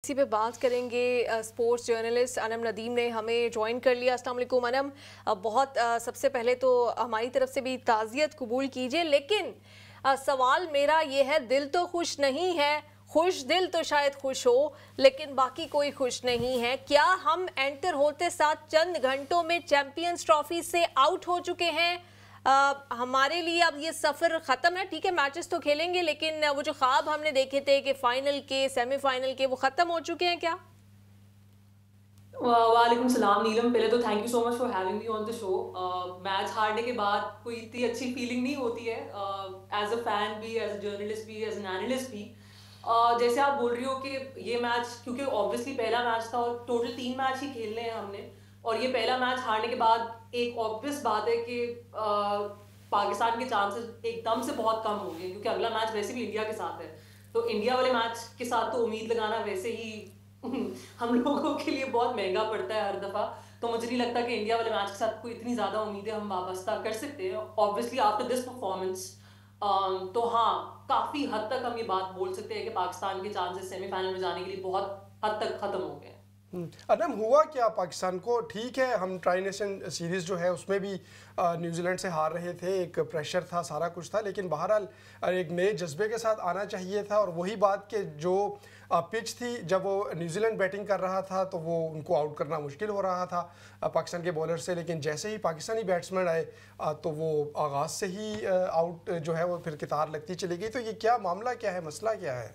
इसी पे बात करेंगे। स्पोर्ट्स जर्नलिस्ट अनम नदीम ने हमें ज्वाइन कर लिया। अस्सलाम वालेकुम अनम। बहुत सबसे पहले तो हमारी तरफ से भी ताज़ियत कबूल कीजिए, लेकिन सवाल मेरा ये है, दिल तो खुश नहीं है, खुश दिल तो शायद खुश हो लेकिन बाकी कोई खुश नहीं है। क्या हम एंटर होते साथ चंद घंटों में चैंपियंस ट्रॉफी से आउट हो चुके हैं? हमारे लिए अब ये सफ़र ख़त्म है। ठीक है, मैचेस तो खेलेंगे, लेकिन वो जो ख्वाब हमने देखे थे कि फाइनल के, सेमीफाइनल के, वो ख़त्म हो चुके हैं क्या? वालेकुम सलाम नीलम, पहले तो thank you so much for having me on the show. Match हारने के बाद कोई इतनी अच्छी फीलिंग नहीं होती है, एज अ फैन भी, एज अ जर्नलिस्ट भी, एज एन एनालिस्ट भी। जैसे आप बोल रही हो कि ये मैच, क्योंकि ऑब्वियसली पहला मैच था और टोटल 3 मैच ही खेलने हैं हमने, और ये पहला मैच हारने के बाद एक ऑब्वियस बात है कि पाकिस्तान के चांसेस एकदम से बहुत कम हो गए, क्योंकि अगला मैच वैसे भी इंडिया के साथ है। तो इंडिया वाले मैच के साथ तो उम्मीद लगाना वैसे ही हम लोगों के लिए बहुत महंगा पड़ता है हर दफा। तो मुझे नहीं लगता कि इंडिया वाले मैच के साथ कोई इतनी ज्यादा उम्मीदें हम वाबस्ता कर सकते हैं, ऑब्वियसली आफ्टर दिस परफॉर्मेंस। तो हाँ, काफी हद तक हम ये बात बोल सकते हैं कि पाकिस्तान के चांसेस सेमीफाइनल में जाने के लिए बहुत हद तक खत्म हो गए हैं। अनम, हुआ क्या पाकिस्तान को? ठीक है, हम ट्राई नेशन सीरीज़ जो है उसमें भी न्यूजीलैंड से हार रहे थे, एक प्रेशर था, सारा कुछ था, लेकिन बहरहाल एक नए जज्बे के साथ आना चाहिए था। और वही बात कि जो पिच थी, जब वो न्यूजीलैंड बैटिंग कर रहा था तो वो उनको आउट करना मुश्किल हो रहा था पाकिस्तान के बॉलर से, लेकिन जैसे ही पाकिस्तानी बैट्समैन आए तो वो आगाज़ से ही आउट जो है वो फिर कितार लगती चली गई। तो ये क्या मामला, क्या है, मसला क्या है?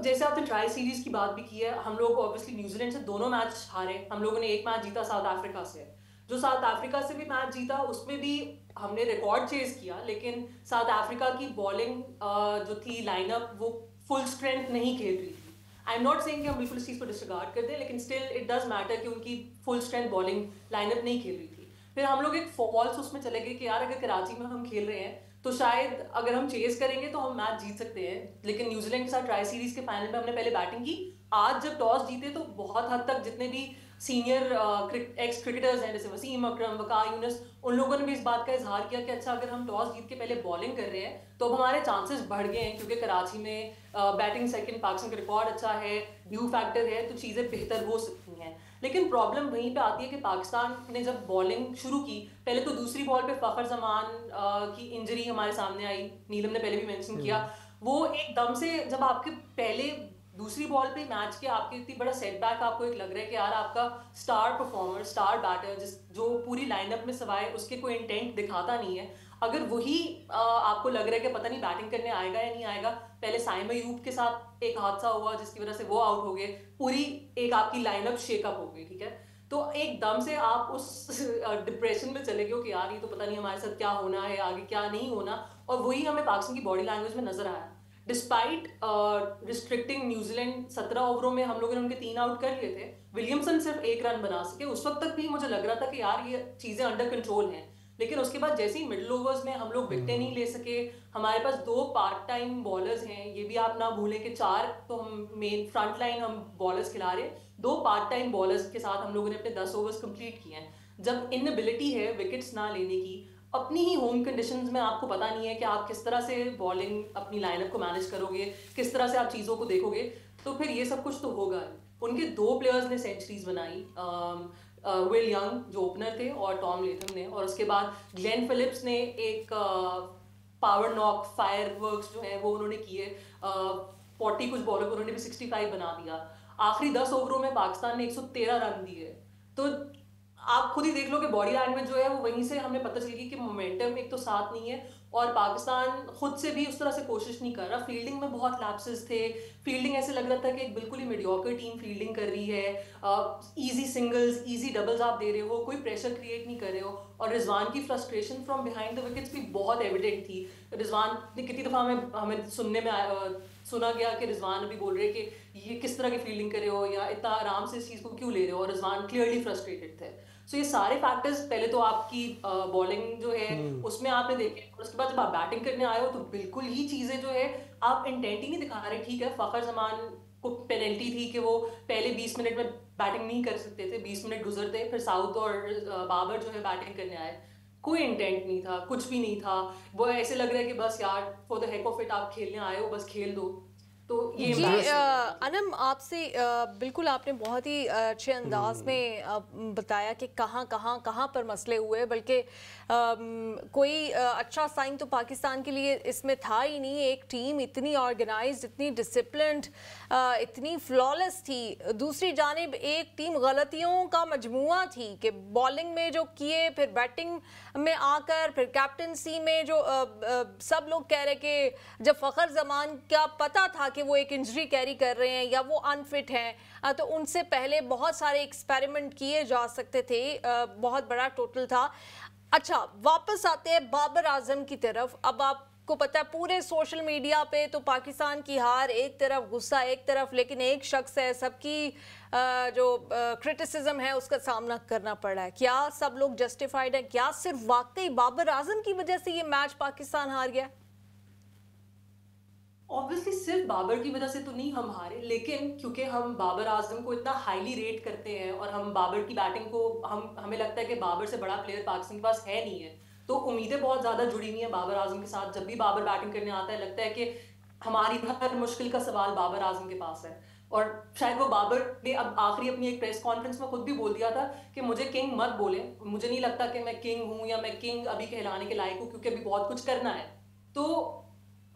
जैसे आपने ट्राई सीरीज की बात भी की है, हम लोग ऑब्वियसली न्यूजीलैंड से दोनों मैच हारे। हम लोगों ने एक मैच जीता साउथ अफ्रीका से। जो साउथ अफ्रीका से भी मैच जीता उसमें भी हमने रिकॉर्ड चेज किया, लेकिन साउथ अफ्रीका की बॉलिंग जो थी, लाइनअप, वो फुल स्ट्रेंथ नहीं खेल रही थी। आई एम नॉट सेइंग कि हम बिल्कुल इस चीज को डिसरिगार्ड कर दें, लेकिन स्टिल इट डज मैटर कि उनकी फुल स्ट्रेंथ बॉलिंग लाइनअप नहीं खेल रही थी। फिर हम लोग एक फॉल्स उसमें चले गए कि यार अगर कराची में हम खेल रहे हैं तो शायद अगर हम चेस करेंगे तो हम मैच जीत सकते हैं। लेकिन न्यूजीलैंड के साथ ट्राई सीरीज के फाइनल में हमने पहले बैटिंग की। आज जब टॉस जीते तो बहुत हद तक जितने भी सीनियर एक्स क्रिकेटर्स हैं, जैसे वसीम अकरम, वकार यूनिस, उन लोगों ने भी इस बात का इजहार किया कि अच्छा, अगर हम टॉस जीत के पहले बॉलिंग कर रहे हैं तो अब हमारे चांसेस बढ़ गए हैं, क्योंकि कराची में बैटिंग सेकंड, पाकिस्तान का रिकॉर्ड अच्छा है, व्यू फैक्टर है, तो चीज़ें बेहतर हो सकती हैं। लेकिन प्रॉब्लम वहीं पे आती है कि पाकिस्तान ने जब बॉलिंग शुरू की, पहले तो दूसरी बॉल पे फखर जमान की इंजरी हमारे सामने आई, नीलम ने पहले भी मेंशन किया। वो एकदम से जब आपके पहले दूसरी बॉल पे मैच के आपके इतनी बड़ा सेटबैक आपको एक लग रहा है कि यार आपका स्टार परफॉर्मर, स्टार बैटर, जिस जो पूरी लाइनअप में सवाए उसके कोई इंटेंट दिखाता नहीं है, अगर वही आपको लग रहा है कि पता नहीं बैटिंग करने आएगा या नहीं आएगा। पहले साइम अयूब के साथ एक हादसा हुआ जिसकी वजह से वो आउट हो गए, पूरी एक आपकी लाइनअप शेकअप हो गई, ठीक है। तो एकदम से आप उस डिप्रेशन में चले गए कि यार ये तो पता नहीं हमारे साथ क्या होना है, आगे क्या नहीं होना। और वही हमें पाकिस्तान की बॉडी लैंग्वेज में नजर आया। डिस्पाइट रिस्ट्रिक्टिंग न्यूजीलैंड, 17 ओवरों में हम लोगों ने उनके 3 आउट कर लिए थे। विलियमसन सिर्फ 1 रन बना सके। उस वक्त तक भी मुझे लग रहा था कि यार ये चीजें अंडर कंट्रोल हैं। लेकिन उसके बाद जैसे ही मिडिल ओवर्स में हम लोग विकेटें नहीं ले सके, हमारे पास 2 पार्ट टाइम बॉलर्स हैं, ये भी आप ना भूलें कि 4 तो हम मेन फ्रंट लाइन हम बॉलर्स खिला रहे हैं, 2 पार्ट टाइम बॉलर्स के साथ हम लोगों ने अपने 10 ओवर्स कंप्लीट किए हैं। जब इनएबिलिटी है विकेट्स ना लेने की, अपनी ही होम कंडीशंस में, आपको पता नहीं है कि आप किस तरह से बॉलिंग अपनी लाइनअप को मैनेज करोगे, किस तरह से आप चीज़ों को देखोगे, तो फिर ये सब कुछ तो होगा। उनके 2 प्लेयर्स ने सेंचुरीज बनाई, विल यंग जो ओपनर थे और टॉम लेथम ने, और उसके बाद ग्लेन फिलिप्स ने एक पावर नॉक फायर वर्क्स जो है वो उन्होंने किए। 40 कुछ बॉलर को उन्होंने भी 65 बना दिया। आखिरी 10 ओवरों में पाकिस्तान ने 113 रन दिए। तो आप खुद ही देख लो कि बॉडी लैंग्वेज जो है वो वहीं से हमें पता चलेगी कि मोमेंटम एक तो साथ नहीं है, और पाकिस्तान खुद से भी उस तरह से कोशिश नहीं कर रहा। फील्डिंग में बहुत लैप्सेस थे। फील्डिंग ऐसे लग रहा था कि एक बिल्कुल ही मीडियोकर टीम फील्डिंग कर रही है। इजी सिंगल्स, इजी डबल्स आप दे रहे हो, कोई प्रेशर क्रिएट नहीं कर रहे हो। और रिजवान की frustration from behind the wickets भी बहुत एविडेंट थी। रिजवान ने कितनी दफ़ा हमें सुनने में सुना गया कि रिजवान अभी बोल रहे कि ये किस तरह की फील्डिंग कर रहे हो, या इतना आराम से इस चीज़ को क्यों ले रहे हो, और रिजवान क्लियरली फ्रस्ट्रेटेड थे। सो ये सारे फैक्टर्स, पहले तो आपकी बॉलिंग जो है उसमें आपने देखे, और उसके बाद जब आप बैटिंग करने आए हो तो बिल्कुल ही चीज़ें जो है आप इंटेंट ही नहीं दिखा रहे। ठीक है, फखर जमान को पेनल्टी थी कि वो पहले 20 मिनट में बैटिंग नहीं कर सकते थे, 20 मिनट गुजरते फिर साउथ और बाबर जो है बैटिंग करने आए। कोई इंटेंट नहीं था, कुछ भी नहीं था। वो ऐसे लग रहा है कि बस यार for the heck of it आप खेलने आए हो, बस खेल दो। तो ये अनम आपसे बिल्कुल आपने बहुत ही अच्छे अंदाज में बताया कि कहाँ पर मसले हुए, बल्कि कोई अच्छा साइन तो पाकिस्तान के लिए इसमें था ही नहीं। एक टीम इतनी ऑर्गेनाइज्ड, इतनी डिसिप्लिन्ड, इतनी फ्लॉलेस थी। दूसरी जानिब एक टीम गलतियों का मजमुआ थी कि बॉलिंग में जो किए, फिर बैटिंग में आकर, फिर कैप्टनसी में जो सब लोग कह रहे कि जब फ़खर जमान का पता था कि वो एक इंजरी कैरी कर रहे हैं या वो अनफिट हैं, तो उनसे पहले बहुत सारे एक्सपेरिमेंट किए जा सकते थे। बहुत बड़ा टोटल था। अच्छा, वापस आते हैं बाबर आजम की तरफ। अब आपको पता है पूरे सोशल मीडिया पे तो पाकिस्तान की हार एक तरफ, गुस्सा एक तरफ, लेकिन एक शख्स है सबकी जो क्रिटिसिज्म है उसका सामना करना पड़ा है। क्या सब लोग जस्टिफाइड है? क्या सिर्फ वाकई बाबर आजम की वजह से ये मैच पाकिस्तान हार गया? ऑब्वियसली सिर्फ बाबर की वजह से तो नहीं हम हारे, लेकिन क्योंकि हम बाबर आजम को इतना हाईली रेट करते हैं और हम बाबर की बैटिंग को हमें लगता है कि बाबर से बड़ा प्लेयर पाकिस्तान के पास है नहीं है, तो उम्मीदें बहुत ज़्यादा जुड़ी हुई हैं बाबर आजम के साथ। जब भी बाबर बैटिंग करने आता है लगता है कि हमारी हर मुश्किल का सवाल बाबर आजम के पास है। और शायद वो बाबर ने अब आखिरी अपनी एक प्रेस कॉन्फ्रेंस में खुद भी बोल दिया था कि मुझे किंग मत बोले, मुझे नहीं लगता कि मैं किंग हूँ या मैं किंग अभी कहलाने के लायक हूँ, क्योंकि अभी बहुत कुछ करना है। तो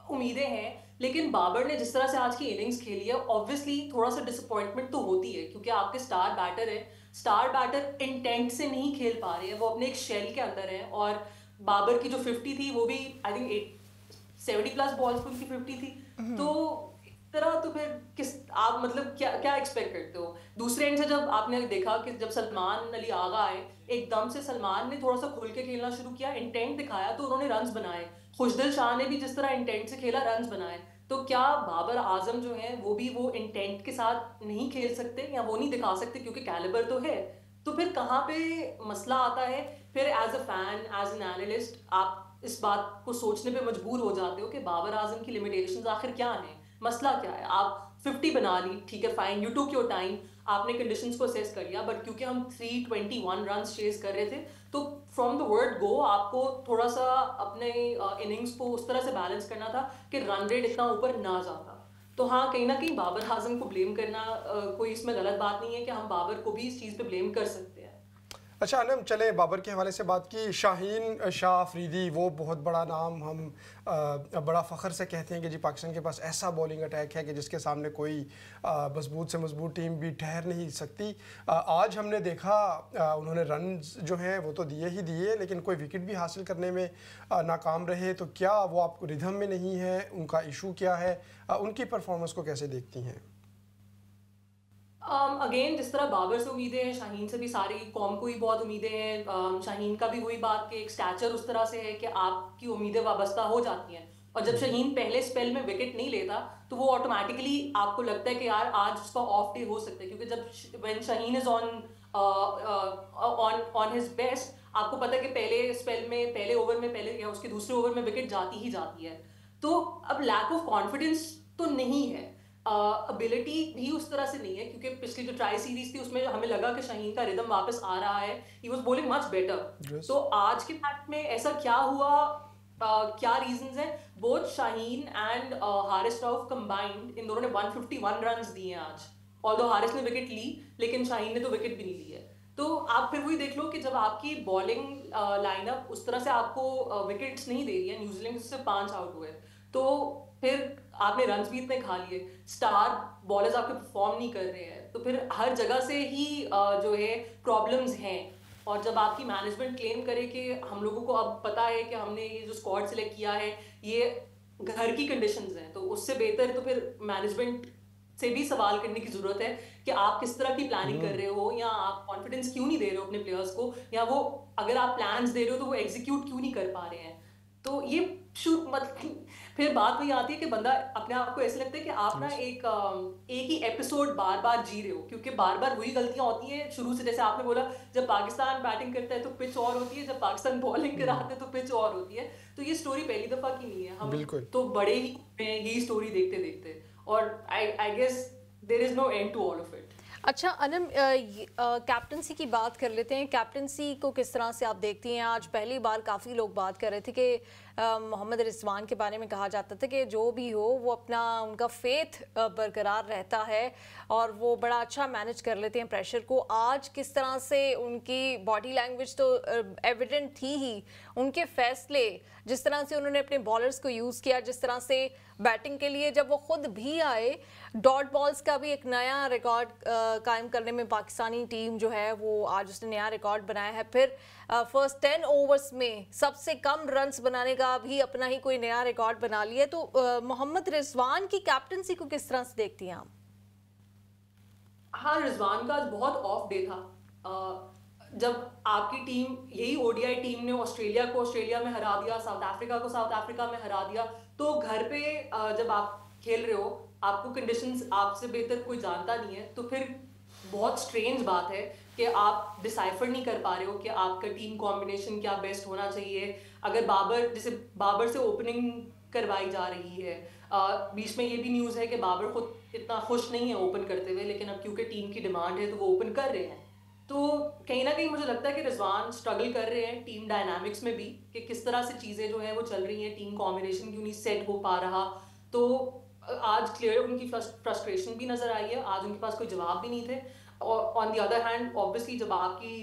उम्मीदें हैं, लेकिन बाबर ने जिस तरह से आज की इनिंग्स खेली है, ऑब्वियसली थोड़ा सा डिसअपॉइंटमेंट तो होती है, क्योंकि आपके स्टार बैटर है, स्टार बैटर इंटेंट से नहीं खेल पा रहे हैं, वो अपने एक शेल के अंदर है। और बाबर की जो 50 थी वो भी आई थिंक 70+ बॉल्स पर उनकी 50 थी। तो इस तरह तो फिर किस आप मतलब क्या क्या एक्सपेक्ट करते हो? दूसरे एंड से जब आपने देखा कि जब सलमान अली आगा आए, एकदम से सलमान ने थोड़ा सा खुल के खेलना शुरू किया, इंटेंट दिखाया, तो उन्होंने रन्स बनाए। खुशदिल शाह ने भी जिस तरह इंटेंट से खेला, रन्स बनाए। तो क्या बाबर आजम जो है वो भी वो इंटेंट के साथ नहीं खेल सकते या वो नहीं दिखा सकते क्योंकि कैलिबर तो है? तो फिर कहाँ पे मसला आता है? फिर as a fan, as an analyst, आप इस बात को सोचने पे मजबूर हो जाते हो कि बाबर आजम की लिमिटेशंस आखिर क्या हैं, मसला क्या है? आप 50 बना ली, ठीक है, fine, you took your time, आपने कंडीशंस को असेस कर लिया, बट क्योंकि हम 321 रन्स चेज कर रहे थे, तो फ्रॉम द वर्ड गो आपको थोड़ा सा अपने इनिंग्स को उस तरह से बैलेंस करना था कि रन रेट इतना ऊपर ना जाता। तो हाँ, कहीं ना कहीं बाबर आजम को ब्लेम करना कोई इसमें गलत बात नहीं है कि हम बाबर को भी इस चीज़ पे ब्लेम कर सकते हैं। अच्छा अनम, चले बाबर के हवाले से बात की। शाहीन शाह अफरीदी, वो बहुत बड़ा नाम, हम बड़ा फ़ख्र से कहते हैं कि जी पाकिस्तान के पास ऐसा बॉलिंग अटैक है कि जिसके सामने कोई मजबूत से मजबूत टीम भी ठहर नहीं सकती। आज हमने देखा उन्होंने रन जो हैं वो तो दिए ही दिए, लेकिन कोई विकेट भी हासिल करने में नाकाम रहे। तो क्या वो आपको रिदम में नहीं है? उनका इशू क्या है? उनकी परफॉर्मेंस को कैसे देखती हैं? अगेन जिस तरह बाबर से उम्मीदें हैं, शाहीन से भी सारी कौम को ही बहुत उम्मीदें हैं। शाहीन का भी वही बात कि एक स्टैचर उस तरह से है कि आपकी उम्मीदें वाबस्ता हो जाती हैं, और जब शाहीन पहले स्पेल में विकेट नहीं लेता तो वो ऑटोमेटिकली आपको लगता है कि यार आज उसका ऑफ डे हो सकता है, क्योंकि जब when Shaheen is on his best, आपको पता है कि पहले स्पेल में, पहले ओवर में, पहले या उसके दूसरे ओवर में विकेट जाती ही जाती है। तो अब लैक ऑफ कॉन्फिडेंस तो नहीं है, अबिलिटी भी उस तरह से नहीं है, क्योंकि पिछली जो ट्राई सीरीज थी उसमें हमें लगा कि शाहीन का रिदम वापस आ रहा है, he was bowling much better. तो आज के मैच में ऐसा क्या हुआ, क्या रीजंस हैं? Both Shaheen and Haris Rauf combined, इन दोनों ने 151 रन्स दिए हैं आज। ऑल्दो हारिस ने विकेट ली, लेकिन शाहीन ने तो विकेट भी नहीं ली है। तो आप फिर वही देख लो कि जब आपकी बॉलिंग लाइनअप उस तरह से आपको विकेट्स नहीं दे रही है, न्यूजीलैंड से 5 आउट हुए, तो फिर आपने रन्स भी इतने खा लिए, स्टार बॉलर्स आपके परफॉर्म नहीं कर रहे हैं, तो फिर हर जगह से ही जो है प्रॉब्लम्स हैं। और जब आपकी मैनेजमेंट क्लेम करे कि हम लोगों को अब पता है कि हमने ये जो स्क्वाड सिलेक्ट किया है ये घर की कंडीशंस हैं, तो उससे बेहतर तो फिर मैनेजमेंट से भी सवाल करने की जरूरत है कि आप किस तरह की प्लानिंग कर रहे हो, या आप कॉन्फिडेंस क्यों नहीं दे रहे हो अपने प्लेयर्स को, या वो अगर आप प्लान्स दे रहे हो तो वो एग्जीक्यूट क्यों नहीं कर पा रहे हैं। तो ये मतलब फिर बात वही आती है कि बंदा अपने आप को ऐसे लगता है कि आप ना एक ही एपिसोड बार बार जी रहे हो, क्योंकि बार बार वही गलतियां होती हैं शुरू से। जैसे आपने बोला, जब पाकिस्तान बैटिंग करता है तो पिच और होती है, जब पाकिस्तान बॉलिंग कराते हैं तो पिच और होती है। तो ये स्टोरी पहली दफा की नहीं है, हम तो बड़े ही यही स्टोरी देखते देखते, और I guess there is no end to all of it. अच्छा अनम, कैप्टनसी की बात कर लेते हैं। कैप्टनसी को किस तरह से आप देखती हैं? आज पहली बार काफ़ी लोग बात कर रहे थे कि मोहम्मद रिजवान के बारे में कहा जाता था कि जो भी हो वो अपना उनका फेथ बरकरार रहता है और वो बड़ा अच्छा मैनेज कर लेते हैं प्रेशर को। आज किस तरह से उनकी बॉडी लैंग्वेज तो एविडेंट थी ही, उनके फैसले, जिस तरह से उन्होंने अपने बॉलर्स को यूज़ किया, जिस तरह से बैटिंग के लिए जब वो खुद भी आए, डॉट बॉल्स का भी एक नया रिकॉर्ड कायम करने में पाकिस्तानी टीम जो है वो आज उसने नया रिकॉर्ड बनाया है। फिर फर्स्ट 10 ओवर्स में सबसे कम रन्स बनाने का भी अपना ही कोई नया रिकॉर्ड बना लिया। तो मोहम्मद रिजवान की कैप्टनसी को किस तरह से देखती हैं आप? हाँ, रिजवान का आज बहुत ऑफ डे था। जब आपकी टीम, यही ओडीआई टीम ने ऑस्ट्रेलिया को ऑस्ट्रेलिया में हरा दिया, साउथ अफ्रीका को साउथ अफ्रीका में हरा दिया, तो घर पे जब आप खेल रहे हो, आपको कंडीशंस आपसे बेहतर कोई जानता नहीं है, तो फिर बहुत स्ट्रेंज बात है कि आप डिसाइफर नहीं कर पा रहे हो कि आपका टीम कॉम्बिनेशन क्या बेस्ट होना चाहिए। अगर बाबर से ओपनिंग करवाई जा रही है, बीच में ये भी न्यूज़ है कि बाबर खुद इतना खुश नहीं है ओपन करते हुए, लेकिन अब क्योंकि टीम की डिमांड है तो वो ओपन कर रहे हैं। तो कहीं ना कहीं मुझे लगता है कि रिजवान स्ट्रगल कर रहे हैं टीम डायनामिक्स में भी, कि किस तरह से चीज़ें जो हैं वो चल रही हैं, टीम कॉम्बिनेशन क्यों नहीं सेट हो पा रहा। तो आज क्लियर उनकी फ्रस्ट्रेशन भी नज़र आई है, आज उनके पास कोई जवाब भी नहीं थे। और on the other hand obviously जब आपकी,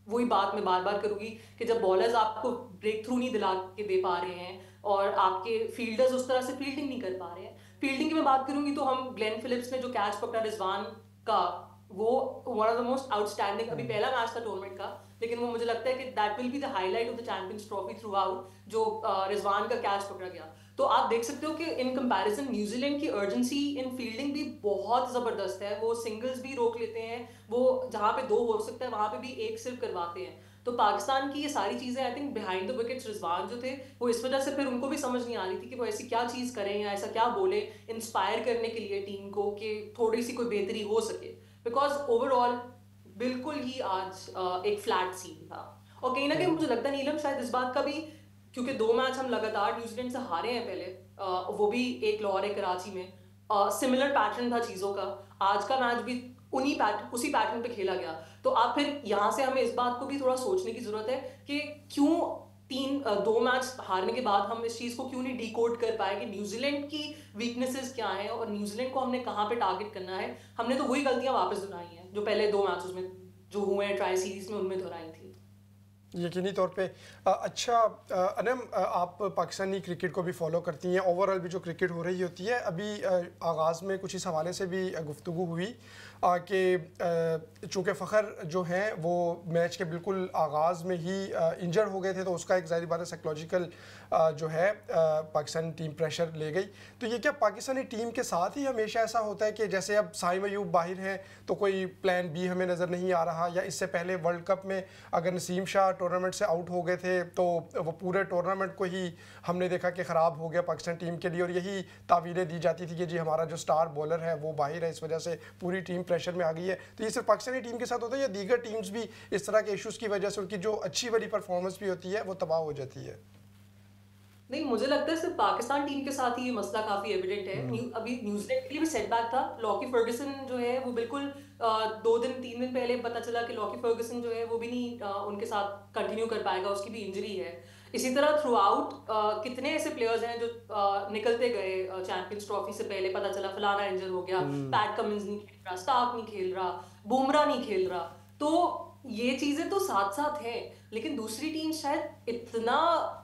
वही बात मैं बार बार करूँगी कि जब बॉलर्स आपको ब्रेक थ्रू नहीं दिला के दे पा रहे हैं और आपके फील्डर्स उस तरह से फील्डिंग नहीं कर पा रहे हैं। फील्डिंग की मैं बात करूँगी तो हम ग्लेन फिलिप्स ने जो कैच पकड़ा रिजवान का, वो one of the most outstanding, अभी पहला मैच था टूर्नामेंट का, लेकिन वो मुझे लगता है कि that will be the highlight of the champions trophy through out, जो रिजवान का कैच पकड़ा गया। तो आप देख सकते हो कि इन कंपैरिजन न्यूजीलैंड की अर्जेंसी इन फील्डिंग भी बहुत ज़बरदस्त है। वो सिंगल्स भी रोक लेते हैं, वो जहाँ पे 2 हो सकता है वहाँ पे भी 1 सिर्फ करवाते हैं। तो पाकिस्तान की ये सारी चीज़ें I think behind the wickets Rizwan जो थे, वो इस वजह से फिर उनको भी समझ नहीं आ रही थी कि वो ऐसी क्या चीज़ करें या ऐसा क्या बोले इंस्पायर करने के लिए टीम को कि थोड़ी सी कोई बेहतरी हो सके। बिकॉज ओवरऑल बिल्कुल ही आज एक फ्लैट सीन था। और कहीं ना कहीं मुझे लगता है नीलम शायद इस बात का भी, क्योंकि 2 मैच हम लगातार न्यूजीलैंड से हारे हैं पहले, वो भी एक लाहौर एक कराची में, सिमिलर पैटर्न था चीज़ों का। आज का मैच भी उसी पैटर्न पे खेला गया। तो आप फिर यहाँ से हमें इस बात को भी थोड़ा सोचने की ज़रूरत है कि क्यों 2 मैच हारने के बाद हम इस चीज़ को क्यों नहीं डिकोड कर पाए कि न्यूजीलैंड की वीकनेसेस क्या हैं और न्यूजीलैंड को हमने कहाँ पे टारगेट करना है। हमने तो वही गलतियाँ वापस दोहराई हैं जो पहले 2 मैचेस में जो हुए हैं ट्राई सीरीज में, उनमें दोहराई थी। यकीनी तौर पे। अच्छा अनम, आप पाकिस्तानी क्रिकेट को भी फॉलो करती हैं, ओवरऑल भी जो क्रिकेट हो रही होती है, अभी आगाज़ में कुछ इस हवाले से भी गुफ्तगू हुई कि चूँकि फ़खर जो हैं वो मैच के बिल्कुल आगाज़ में ही इंजर हो गए थे, तो उसका एक ज़ाहिर बात है साइकोलॉजिकल जो है पाकिस्तानी टीम प्रेशर ले गई। तो ये क्या पाकिस्तानी टीम के साथ ही हमेशा ऐसा होता है कि जैसे अब साइम अयूब बाहर हैं तो कोई प्लान बी हमें नज़र नहीं आ रहा, या इससे पहले वर्ल्ड कप में अगर नसीम शाह टूर्नामेंट से आउट हो गए थे तो वो पूरे टूर्नामेंट को ही हमने देखा कि ख़राब हो गया पाकिस्तान टीम के लिए, और यही तावीलें दी जाती थी कि जी हमारा जो स्टार बॉलर है वो बाहर है, इस वजह से पूरी टीम प्रेशर में आ गई है। तो ये सिर्फ पाकिस्तानी टीम के साथ होता है या दीगर टीम्स भी इस तरह के इशूज़ की वजह से उनकी जो अच्छी वाली परफॉर्मेंस भी होती है वो तबाह हो जाती है? नहीं, मुझे लगता है सिर्फ पाकिस्तान टीम के साथ ही ये मसला काफी एविडेंट है। अभी न्यूजीलैंड के लिए भी सेटबैक था। लॉकी फर्गुसन जो है वो बिल्कुल 2-3 दिन पहले पता चला कि लॉकी फर्गुसन जो है वो भी नहीं उनके साथ कंटिन्यू कर पाएगा, उसकी भी इंजरी है। इसी तरह थ्रू आउट कितने ऐसे प्लेयर्स हैं जो निकलते गए चैंपियंस ट्रॉफी से पहले, पता चला फलाना इंजर हो गया, पैट कमिंस नहीं खेल रहा, स्टार्क नहीं खेल रहा, बुमराह नहीं खेल रहा। तो ये चीजें तो साथ साथ हैं, लेकिन दूसरी टीम शायद इतना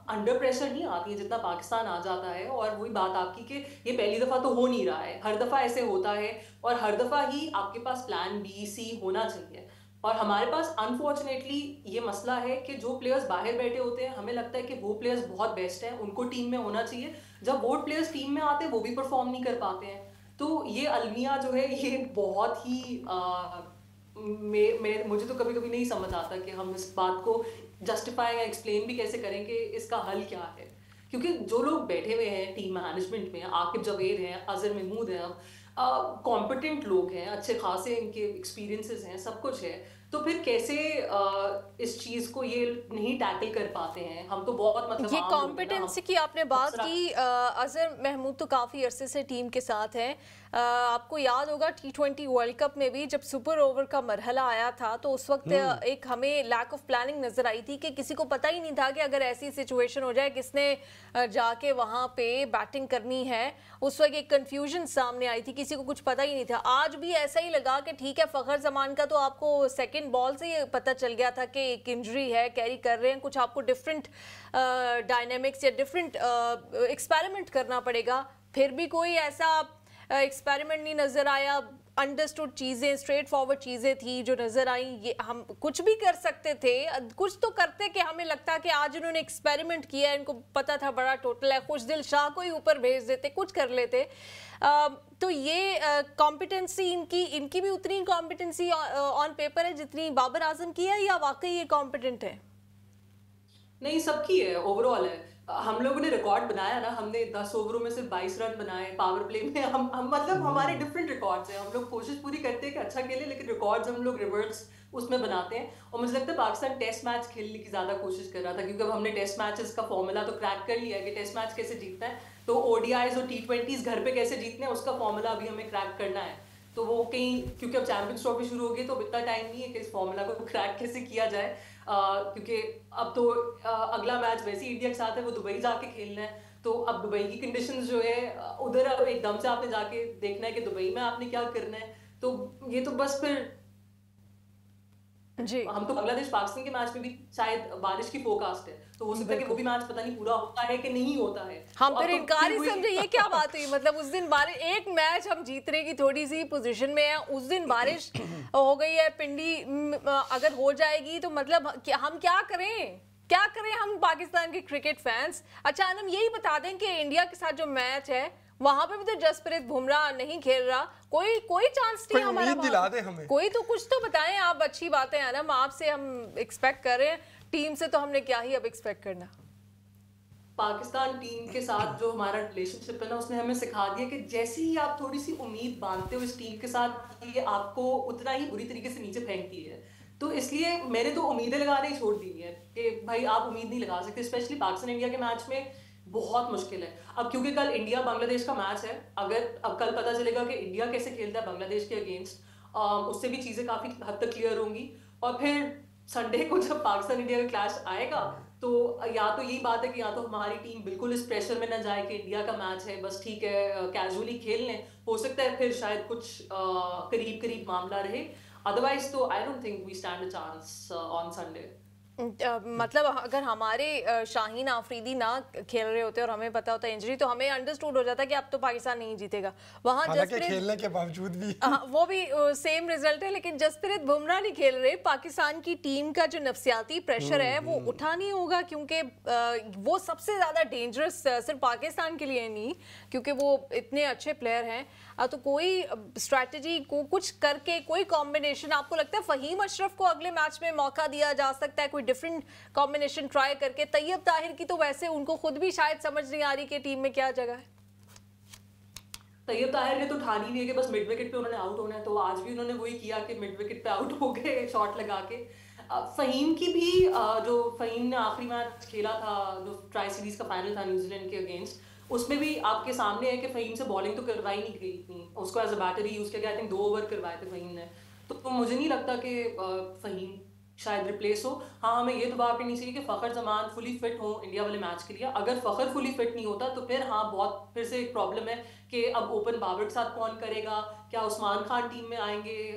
अंडर प्रेशर नहीं आती है जितना पाकिस्तान आ जाता है। और वही बात आपकी कि ये पहली दफा तो हो नहीं रहा है, हर दफा ऐसे होता है और हर दफा ही आपके पास प्लान बी सी होना चाहिए। और हमारे पास अनफॉर्चुनेटली ये मसला है कि जो प्लेयर्स बाहर बैठे होते हैं, हमें लगता है कि वो प्लेयर्स बहुत बेस्ट हैं, उनको टीम में होना चाहिए। जब वो प्लेयर्स टीम में आते हैं वो भी परफॉर्म नहीं कर पाते हैं। तो ये अलमिया जो है ये बहुत ही मुझे तो कभी कभी नहीं समझ आता कि हम इस बात को जस्टिफाई या एक्सप्लेन भी कैसे करें कि इसका हल क्या है। क्योंकि जो लोग बैठे हुए हैं टीम मैनेजमेंट में, आकिब जवेद हैं, अजहर महमूद हैं, कॉम्पिटेंट लोग हैं, अच्छे खासे इनके एक्सपीरियंसेस हैं, सब कुछ है। तो फिर कैसे इस चीज को ये नहीं टैकल कर पाते हैं? हम तो बहुत मतलब ये कॉम्पिटेंसी की आपने बात की, अजहर महमूद तो काफ़ी अरसे से टीम के साथ हैं। आपको याद होगा T20 वर्ल्ड कप में भी जब सुपर ओवर का मरहला आया था तो उस वक्त एक हमें लैक ऑफ प्लानिंग नजर आई थी कि किसी को पता ही नहीं था कि अगर ऐसी सिचुएशन हो जाए किसने जाके वहां पे बैटिंग करनी है। उस वक्त एक कंफ्यूजन सामने आई थी, किसी को कुछ पता ही नहीं था। आज भी ऐसा ही लगा कि ठीक है, फखर जमान का तो आपको सेकेंड बॉल से ही पता चल गया था कि एक इंजरी है, कैरी कर रहे हैं, कुछ आपको डिफरेंट डायनेमिक्स या डिफरेंट एक्सपेरिमेंट करना पड़ेगा। फिर भी कोई ऐसा एक्सपेरिमेंट नहीं नजर आया। अंडरस्टूड चीजें, स्ट्रेट फॉरवर्ड चीजें थी जो नजर आई। ये हम कुछ भी कर सकते थे, कुछ तो करते कि हमें लगता कि आज इन्होंने एक्सपेरिमेंट किया है, इनको पता था बड़ा टोटल है, खुशदिल शाह को ही ऊपर भेज देते, कुछ कर लेते। तो ये कॉम्पिटेंसी इनकी भी उतनी कॉम्पिटेंसी ऑन पेपर है जितनी बाबर आजम की है, या वाकई ये कॉम्पिटेंट है? नहीं, सबकी है, ओवरऑल है। हम लोगों ने रिकॉर्ड बनाया ना, हमने 10 ओवरों में सिर्फ 22 रन बनाए पावर प्ले में। हम मतलब हमारे डिफरेंट रिकॉर्ड्स हैं। हम लोग कोशिश पूरी करते हैं कि अच्छा खेले, लेकिन रिकॉर्ड्स हम लोग रिवर्स उसमें बनाते हैं। और मुझे लगता है पाकिस्तान टेस्ट मैच खेलने की ज्यादा कोशिश कर रहा था, क्योंकि अब हमने टेस्ट मैचेस का फॉर्मूला तो क्रैक कर लिया है कि टेस्ट मैच कैसे जीतना है। तो ओडीआईज और T20s घर पे कैसे जीतने हैं, उसका फॉर्मूला अभी हमें क्रैक करना है। तो वो कहीं, क्योंकि अब चैंपियंस ट्रॉफी शुरू होगी तो इतना टाइम नहीं है कि इस फॉर्मूला को क्रैक कैसे किया जाए। क्योंकि अब तो अगला मैच वैसे ही इंडिया के साथ है, वो दुबई जाके खेलना है। तो अब दुबई की कंडीशंस जो है उधर अब एकदम से आपने जाके देखना है कि दुबई में आपने क्या करना है। तो ये तो बस फिर जी, हम तो बांग्लादेश पाकिस्तान के मैच में भी शायद बारिश की फोरकास्ट है, तो हो सकता है कि वो भी मैच पता नहीं पूरा होता है कि नहीं होता है। हम तो फिर अब तो इनकार ही फिर समझे, ये क्या बात हुई? मतलब उस दिन बारिश, एक मैच हम जीतने की थोड़ी सी पोजीशन में है, उस दिन बारिश हो गई है, पिंडी अगर हो जाएगी तो मतलब हम क्या करें, क्या करें हम पाकिस्तान के क्रिकेट फैंस? अच्छा अनम, यही बता दें कि इंडिया के साथ जो मैच है वहां पे भी तो जसप्रीत बुमराह नहीं खेल रहा, कोई चांस नहीं हमारा। उम्मीद दिला दे हमें, कोई तो कुछ तो बताएं आप। अच्छी बात है अनम, आपसे हम एक्सपेक्ट कर रहे हैं, टीम से तो हमने क्या ही अब एक्सपेक्ट करना। पाकिस्तान टीम के साथ जो हमारा रिलेशनशिप है ना, उसने हमें सिखा दिया कि जैसे ही आप थोड़ी सी उम्मीद बांधते हो इस टीम के साथ, ये आपको उतना ही बुरी तरीके से नीचे फेंकती है। तो इसलिए मैंने तो उम्मीदें लगाने ही छोड़ दी है कि भाई आप उम्मीद नहीं लगा सकते। स्पेशली पाकिस्तान इंडिया के मैच में बहुत मुश्किल है। अब क्योंकि कल इंडिया बांग्लादेश का मैच है, अगर अब कल पता चलेगा कि इंडिया कैसे खेलता है बांग्लादेश के अगेंस्ट, उससे भी चीजें काफी हद तक क्लियर होंगी। और फिर संडे को जब पाकिस्तान इंडिया का क्लैश आएगा तो या तो यही बात है कि या तो हमारी टीम बिल्कुल इस प्रेशर में ना जाए कि इंडिया का मैच है, बस ठीक है कैजुअली खेल लें। हो सकता है फिर शायद कुछ करीब करीब मामला रहे, अदरवाइज तो I don't think we stand a chance on Sunday. मतलब अगर हमारे शाहीन आफरीदी ना खेल रहे होते और हमें पता होता इंजरी, तो हमें अंडरस्टूड हो जाता कि अब तो पाकिस्तान नहीं जीतेगा। वहां जसप्रीत खेलने के बावजूद भी वो भी सेम रिजल्ट है, लेकिन जसप्रीत बुमराह नहीं खेल रहे। पाकिस्तान की टीम का जो नफसियाती प्रेशर है वो उठा नहीं होगा, क्योंकि वो सबसे ज्यादा डेंजरस सिर्फ पाकिस्तान के लिए नहीं, क्योंकि वो इतने अच्छे प्लेयर हैं। तो कोई स्ट्रैटेजी को कुछ करके, कोई कॉम्बिनेशन, आपको लगता है फहीम अशरफ को अगले मैच में मौका दिया जा सकता है, कोई डिफरेंट कॉम्बिनेशन ट्राई करके? तैयब ताहिर की तो वैसे उनको खुद भी शायद समझ नहीं आ रही कि टीम में क्या जगह है। तैयब ताहिर ने तो ठानी नहीं है कि बस मिड विकेट पे उन्होंने आउट होना है, तो आज भी उन्होंने वही किया कि मिड विकेट पे आउट हो गए शॉट लगा के। फहीम की भी जो फहीम ने आखिरी मैच खेला था, जो ट्राई सीरीज का फाइनल था न्यूजीलैंड के अगेंस्ट, उसमें भी आपके सामने है कि फहीम से बॉलिंग तो करवाई नहीं गई इतनी, उसको एज अ बैटर ही यूज किया गया। आई थिंक 2 ओवर करवाए थे फहीम ने। तो मुझे नहीं लगता कि फहीम शायद रिप्लेस हो। हाँ, हमें ये दुआ करनी चाहिए कि फखर जमान फुली फिट हो इंडिया वाले मैच के लिए। अगर फखर फुली फिट नहीं होता तो फिर हाँ, बहुत फिर से एक प्रॉब्लम है कि अब ओपन बाबर के साथ कौन करेगा, क्या उस्मान खान टीम में आएंगे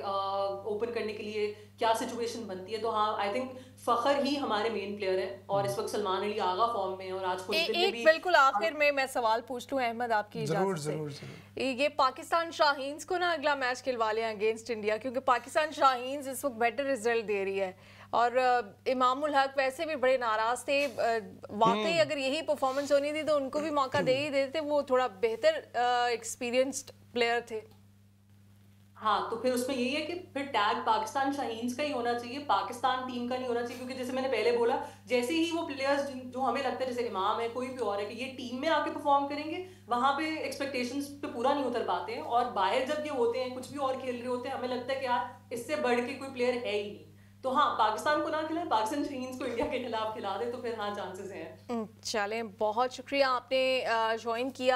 ओपन करने के लिए, क्या सिचुएशन बनती है। तो हाँ, आई थिंक फखर ही हमारे मेन प्लेयर है, और इस वक्त सलमान अली आगा फॉर्म में है। और आज एक बिल्कुल आखिर में मैं सवाल पूछ लूं अहमद, आपकी इजाजत से। जरूर। ये पाकिस्तान शाहीन्स को ना अगला मैच खिलवा लें अगेंस्ट इंडिया, क्योंकि पाकिस्तान शाहीन्स इस वक्त बेटर रिजल्ट दे रही है, और इमामुल हक वैसे भी बड़े नाराज थे। वाकई अगर यही परफॉर्मेंस होनी थी तो उनको भी मौका दे ही देते, वो थोड़ा बेहतर एक्सपीरियंस्ड प्लेयर थे। हाँ, तो फिर उसमें यही है कि फिर टैग पाकिस्तान शाहीन्स का ही होना चाहिए, पाकिस्तान टीम का नहीं होना चाहिए। क्योंकि जैसे मैंने पहले बोला, जैसे ही वो प्लेयर्स जो हमें लगता है, जैसे इमाम है, कोई भी और है, कि ये टीम में आके परफॉर्म करेंगे, वहां पे एक्सपेक्टेशंस पे पूरा नहीं उतर पाते हैं। और बाहर जब ये होते हैं, कुछ भी और खेल रहे होते हैं, हमें लगता है कि यार इससे बढ़ के कोई प्लेयर है ही नहीं। तो हाँ, पाकिस्तान को ना खिलाए, पाकिस्तान शहीन्स को इंडिया के खिलाफ खिला दे तो फिर हाँ चांसेस हैं। चलें, बहुत शुक्रिया आपने ज्वाइन किया।